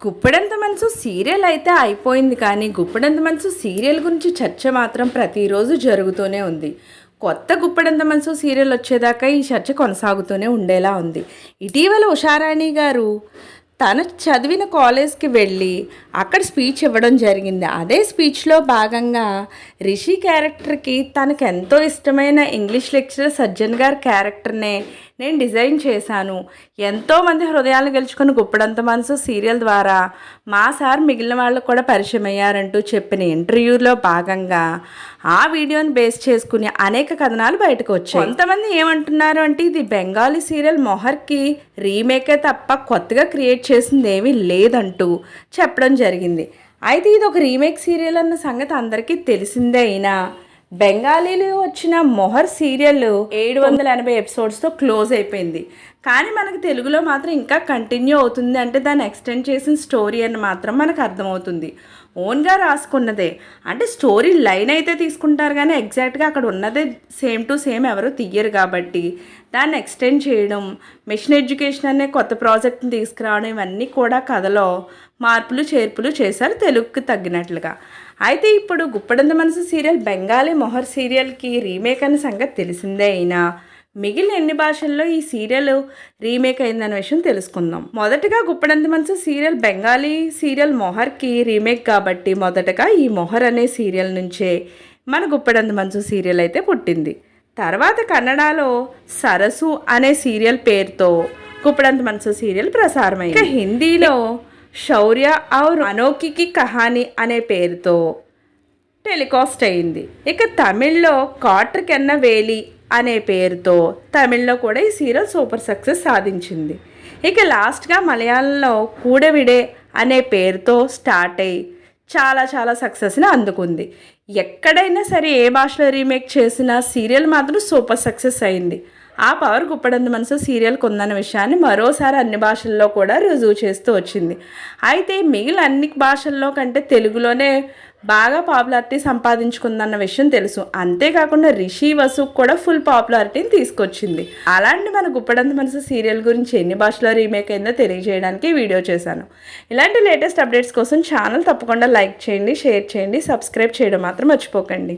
గుప్పెడంత మనసు సీరియల్ అయితే అయిపోయింది, కానీ గుప్పెడంత మనసు సీరియల్ గురించి చర్చ మాత్రం ప్రతిరోజు జరుగుతూనే ఉంది. కొత్త గుప్పెడంత మనసు సీరియల్ వచ్చేదాకా ఈ చర్చ కొనసాగుతూనే ఉండేలా ఉంది. ఇటీవల ఉషారాణి గారు తను చదివిన కాలేజ్కి వెళ్ళి అక్కడ స్పీచ్ ఇవ్వడం జరిగింది. అదే స్పీచ్లో భాగంగా రిషి క్యారెక్టర్కి తనకు ఎంతో ఇష్టమైన ఇంగ్లీష్ లెక్చరర్ సజ్జన్ గారి క్యారెక్టర్నే నేను డిజైన్ చేశాను. ఎంతోమంది హృదయాలను గెలుచుకుని గుప్పెడంత మనసు సీరియల్ ద్వారా మా సార్ మిగిలిన వాళ్ళకు కూడా పరిచయం అయ్యారంటూ చెప్పిన ఇంటర్వ్యూలో భాగంగా ఆ వీడియోని బేస్ చేసుకుని అనేక కథనాలు బయటకు వచ్చాయి. కొంతమంది ఏమంటున్నారు అంటే ఇది బెంగాలీ సీరియల్ మొహర్కి రీమేకే తప్ప కొత్తగా క్రియేట్ చేసింది ఏమీ లేదంటూ చెప్పడం జరిగింది. అయితే ఇది ఒక రీమేక్ సీరియల్ అన్న సంగతి అందరికీ తెలిసిందే. అయినా బెంగాలీలో వచ్చిన మొహర్ సీరియల్ 780 ఎపిసోడ్స్తో క్లోజ్ అయిపోయింది. కానీ మనకు తెలుగులో మాత్రం ఇంకా కంటిన్యూ అవుతుంది అంటే దాన్ని ఎక్స్టెండ్ చేసిన స్టోరీ అని మాత్రం మనకు అర్థమవుతుంది. ఓన్గా రాసుకున్నదే అంటే స్టోరీ లైన్ అయితే తీసుకుంటారు, కానీ ఎగ్జాక్ట్గా అక్కడ ఉన్నదే సేమ్ టు సేమ్ ఎవరు తీయరు. కాబట్టి దాన్ని ఎక్స్టెండ్ చేయడం, మిషన్ ఎడ్యుకేషన్ అనే కొత్త ప్రాజెక్ట్ని తీసుకురావడం, ఇవన్నీ కూడా కథలో మార్పులు చేర్పులు చేశారు తెలుగుకి తగ్గినట్లుగా. అయితే ఇప్పుడు గుప్పెడంత మనసు సీరియల్ బెంగాలీ మొహర్ సీరియల్కి రీమేక్ అనే సంగతి తెలిసిందే. అయినా మిగిలిన ఎన్ని భాషల్లో ఈ సీరియల్ రీమేక్ అయిందనే విషయం తెలుసుకుందాం. మొదటగా గుప్పెడంత మనసు సీరియల్ బెంగాలీ సీరియల్ మొహర్కి రీమేక్ కాబట్టి మొదటగా ఈ మొహర్ అనే సీరియల్ నుంచే మన గుప్పెడంత మనసు సీరియల్ అయితే పుట్టింది. తర్వాత కన్నడలో సరసు అనే సీరియల్ పేరుతో గుప్పెడంత మనసు సీరియల్ ప్రసారమైంది. ఇక హిందీలో శౌర్య ఔర్ అనోఖీ కహానీ అనే పేరుతో టెలికాస్ట్ అయింది. ఇక తమిళ్లో కాట్ర్ కెన్న వేలి అనే పేరుతో తమిళ్లో కూడా ఈ సీరియల్ సూపర్ సక్సెస్ సాధించింది. ఇక లాస్ట్గా మలయాళంలో కూడవిడే అనే పేరుతో స్టార్ట్ అయ్యి చాలా సక్సెస్ని అందుకుంది. ఎక్కడైనా సరే ఏ భాషలో రీమేక్ చేసినా సీరియల్ మాత్రం సూపర్ సక్సెస్ అయింది. ఆ పవర్ గుప్పెడంత మనసు సీరియల్కి ఉందన్న విషయాన్ని మరోసారి అన్ని భాషల్లో కూడా రుజువు చేస్తూ వచ్చింది. అయితే మిగిలిన అన్ని భాషల్లో కంటే తెలుగులోనే బాగా పాపులారిటీ సంపాదించుకుందన్న విషయం తెలుసు. అంతేకాకుండా రిషి వసుకు కూడా ఫుల్ పాపులారిటీని తీసుకొచ్చింది. అలాంటి మన గుప్పెడంత మనసు సీరియల్ గురించి ఎన్ని భాషలో రీమేక్ అయిందో తెలియజేయడానికి వీడియో చేశాను. ఇలాంటి లేటెస్ట్ అప్డేట్స్ కోసం ఛానల్ తప్పకుండా లైక్ చేయండి, షేర్ చేయండి, సబ్స్క్రైబ్ చేయడం మాత్రం మర్చిపోకండి.